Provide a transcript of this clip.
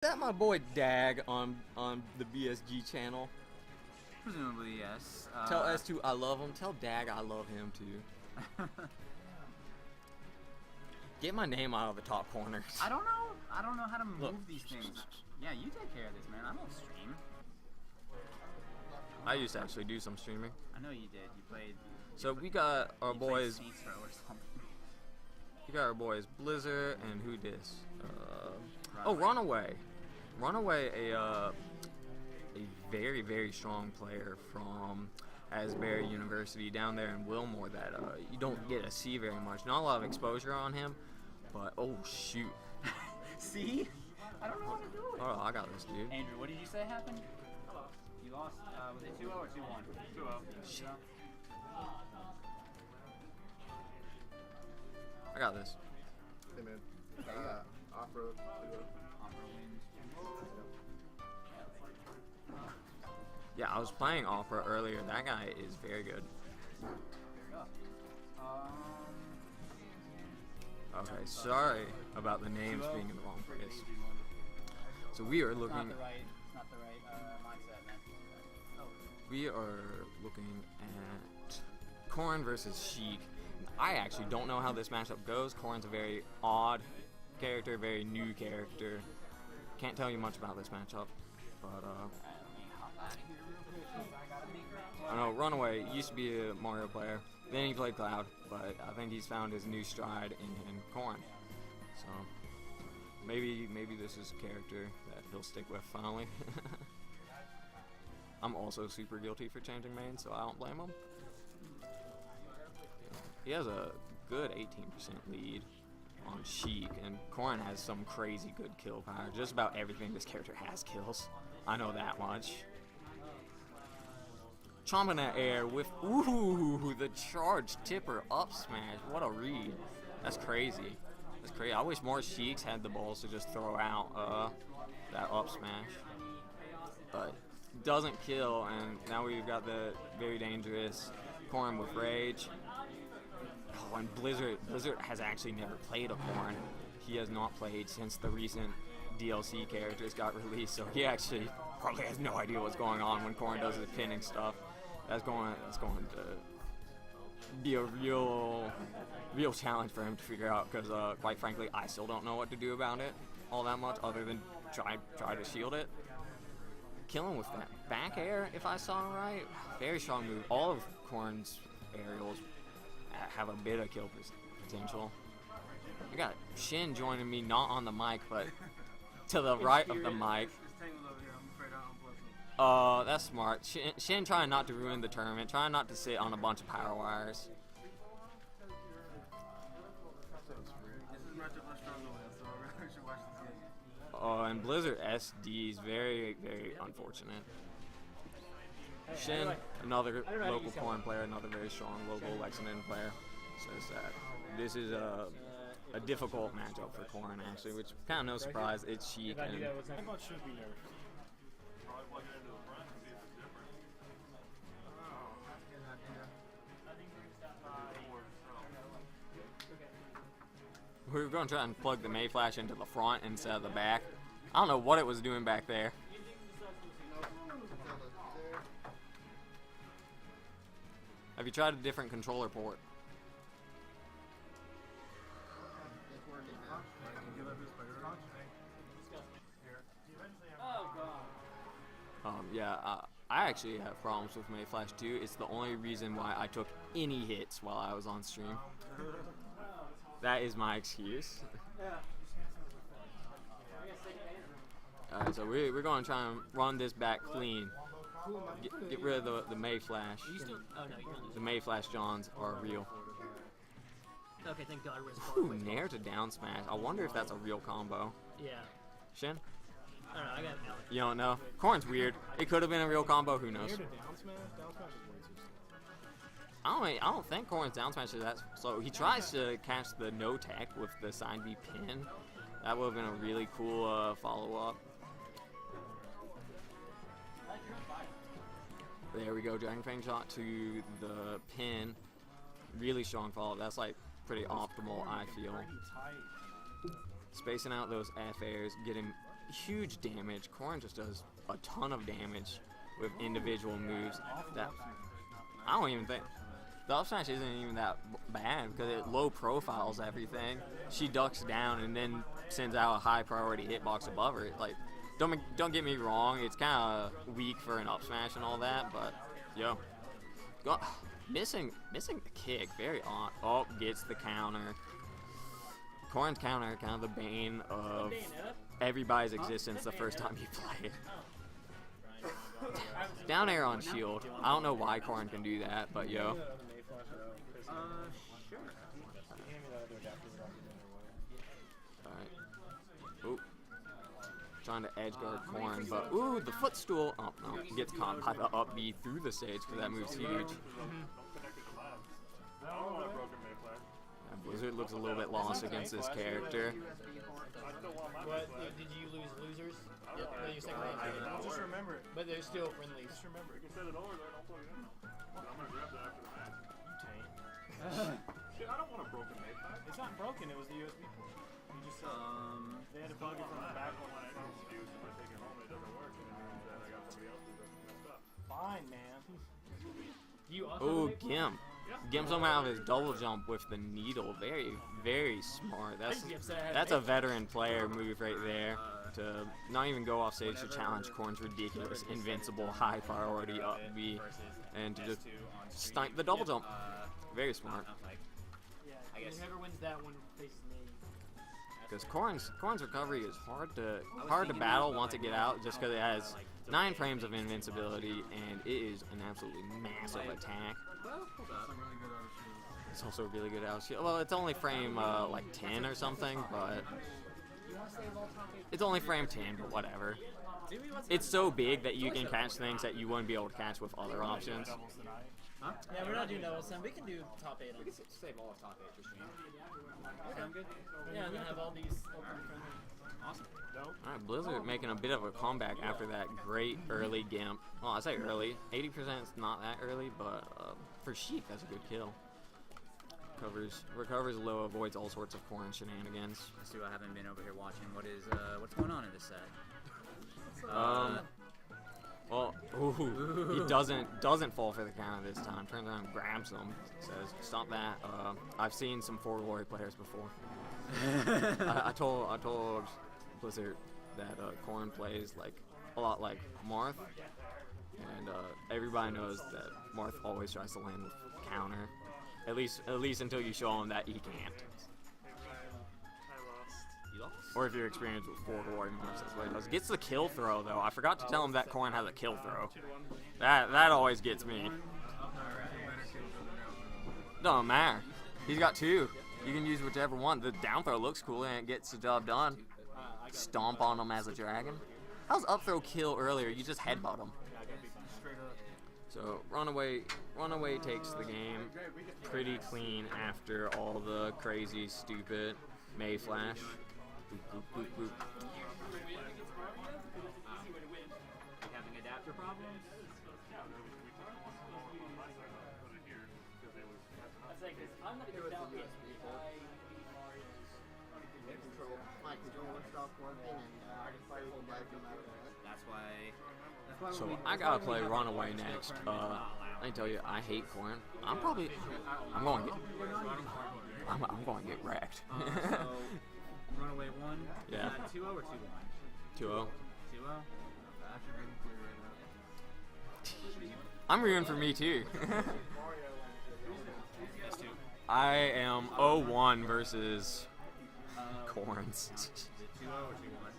Is that my boy Dag on the BSG channel? Presumably, yes. Tell S2 I love him. Tell Dag I love him too. Get my name out of the top corners. I don't know how to move these things. Yeah, you take care of this, man. I don't stream. I used to actually do some streaming. I know you did. You played. So we got our boys. Saints Row or something. We got our boys Blizzard and who dis? RunAway. RunAway, a very, very strong player from Asbury University down there in Wilmore that you don't get to see very much. Not a lot of exposure on him, but oh shoot. See? I don't know how to do it. Oh, I got this, dude. Andrew, what did you say happened? You lost, was it 2-0 or 2-1? 2-0. Shit. I got this. Hey man, off-road. Opera wins. Yeah, I was playing Opera earlier. That guy is very good. Okay, sorry about the names being in the wrong place. So we are looking. It's not the right mindset, man. Oh. We are looking at Corrin versus Sheik. I actually don't know how this matchup goes. Corrin's a very odd character, very new character. Can't tell you much about this matchup, but I know RunAway used to be a Mario player. Then he played Cloud, but I think he's found his new stride in Corrin. So maybe this is a character that he'll stick with finally. I'm also super guilty for changing mains, so I don't blame him. He has a good 18% lead on Sheik, and Corrin has some crazy good kill power. Just about everything this character has kills. I know that much. Chomping that air with, ooh, the charge tipper up smash. What a read. That's crazy. That's crazy. I wish more Sheiks had the balls to just throw out that up smash. But doesn't kill, and now we've got the very dangerous Corrin with Rage. Oh, and Blizzard has actually never played a Corrin. He has not played since the recent DLC characters got released, so he actually probably has no idea what's going on when Corrin does his pinning stuff. That's going to be a real challenge for him to figure out, because quite frankly, I still don't know what to do about it all that much, other than try to shield it. Killing with that back air, if I saw it right. Very strong move. All of Corrin's aerials have a bit of kill potential. I got Shin joining me, not on the mic, but to the right of the mic. That's smart. Shin trying not to ruin the tournament, trying not to sit on a bunch of power wires. And Blizzard SD is very, very unfortunate. Shin, another local Corrin player, another very strong local Lexington player, says that this is a difficult matchup for Corrin, actually, which kind of no surprise. It's Sheik. And we were going to try and plug the Mayflash into the front instead of the back. I don't know what it was doing back there. Have you tried a different controller port? Yeah, I actually have problems with Mayflash too. It's the only reason why I took any hits while I was on stream. That is my excuse. Alright, so we're going to try and run this back clean. Get rid of the Mayflash. The Mayflash Johns are real. Okay, thank God. Ooh, Nair to down smash. I wonder if that's a real combo. Yeah. Shin? I don't know, I got no. You don't know? Corrin's weird. It could have been a real combo, who knows? Nair to down smash? Down smash is way too slow. I don't think Corrin's down smash is that slow. He tries to catch the no tech with the side B pin. That would have been a really cool follow-up. There we go, Dragon Fang shot to the pin. Really strong follow. That's like pretty optimal, I feel. Spacing out those F airs, getting huge damage. Corrin just does a ton of damage with individual moves. That I don't even think the up smash isn't even that bad because it low profiles everything. She ducks down and then sends out a high priority hitbox above her. Like, don't get me wrong, it's kind of weak for an up smash and all that, but yo, missing the kick, very odd. Oh, gets the counter. Corrin's counter, kind of the bane of everybody's existence the first time you play it. Down air on shield. I don't know why Corrin can do that, but yo. Sure. Alright. Oop. Trying to edge guard Corrin, but ooh, the footstool. Oh no, gets caught by the up B through the stage because that move's huge. Blizzard looks a little bit lost against this character. What did you lose? Losers? Yeah, no, you second round. Just remember it. But they're still friendly. Just remember it. You can set it over there, don't plug it in. I'm gonna grab that after the match. Shit, I don't want a broken mate pack. It's not broken. It was the USB port. You just they had to plug it from the back one. When I use if I take it home, it doesn't work, and it means that I got somebody else who's messed up. Fine, man. You also Ooh, Gimp. Gimp somehow his double jump with the needle. Very, very smart. That's a veteran player move right there. To not even go off stage to challenge Corrin's ridiculous, invincible, high priority up B, and to just stunt the double jump. Very smart. I guess whoever wins that one faces me. Because Corrin's recovery is hard to battle once it get out, just because it has 9 frames of invincibility and it is an absolutely massive attack. It's also really good out of shield. Well, it's only frame like 10 or something, but it's only frame 10, but whatever. It's so big that you can catch things that you wouldn't be able to catch with other options. Huh? Yeah, we're not doing doubles, then we can do top 8. We can save all of top 8 for stream. Sound good? Yeah, and then have all these open friendly. Awesome. Alright, Blizzard making a bit of a comeback after that great early Gimp. Well, I say early. 80% is not that early, but for Sheik, that's a good kill. Recovers low, avoids all sorts of Corrin shenanigans. Let's see, I haven't been over here watching. What's going on in this set? Well, ooh, he doesn't fall for the counter this time. Turns around and grabs them. Says, "Stop that." I've seen some 4 Glory players before. I told Blizzard that Corrin plays like a lot like Marth, and everybody knows that Marth always tries to land with counter. At least until you show him that he can't. You lost? Or if you're experienced with 4 Glory Marths, that's what he does. Gets the kill throw though. I forgot to tell him that Corrin has a kill throw. That always gets me. Don't matter. He's got 2. You can use whichever one. The down throw looks cool and it gets the job done. Stomp on him as a dragon. How's up throw kill earlier? You just headbutt him. So RunAway takes the game pretty clean after all the crazy, stupid May Flash. Boop, boop, boop, boop. Having adapter problems? I'm not good with the USB. My controller stopped working and Firewall died no matter what. That's why So I gotta play RunAway next. I can tell you, I hate Corrin. I'm going to get wrecked. So RunAway 1? Yeah. 2-0 or 2-1? 2-0. 2-0? I'm rooting for me too. Yes, 2. I am 0-1 versus Corrin's. Is it 2-0 or 2-1?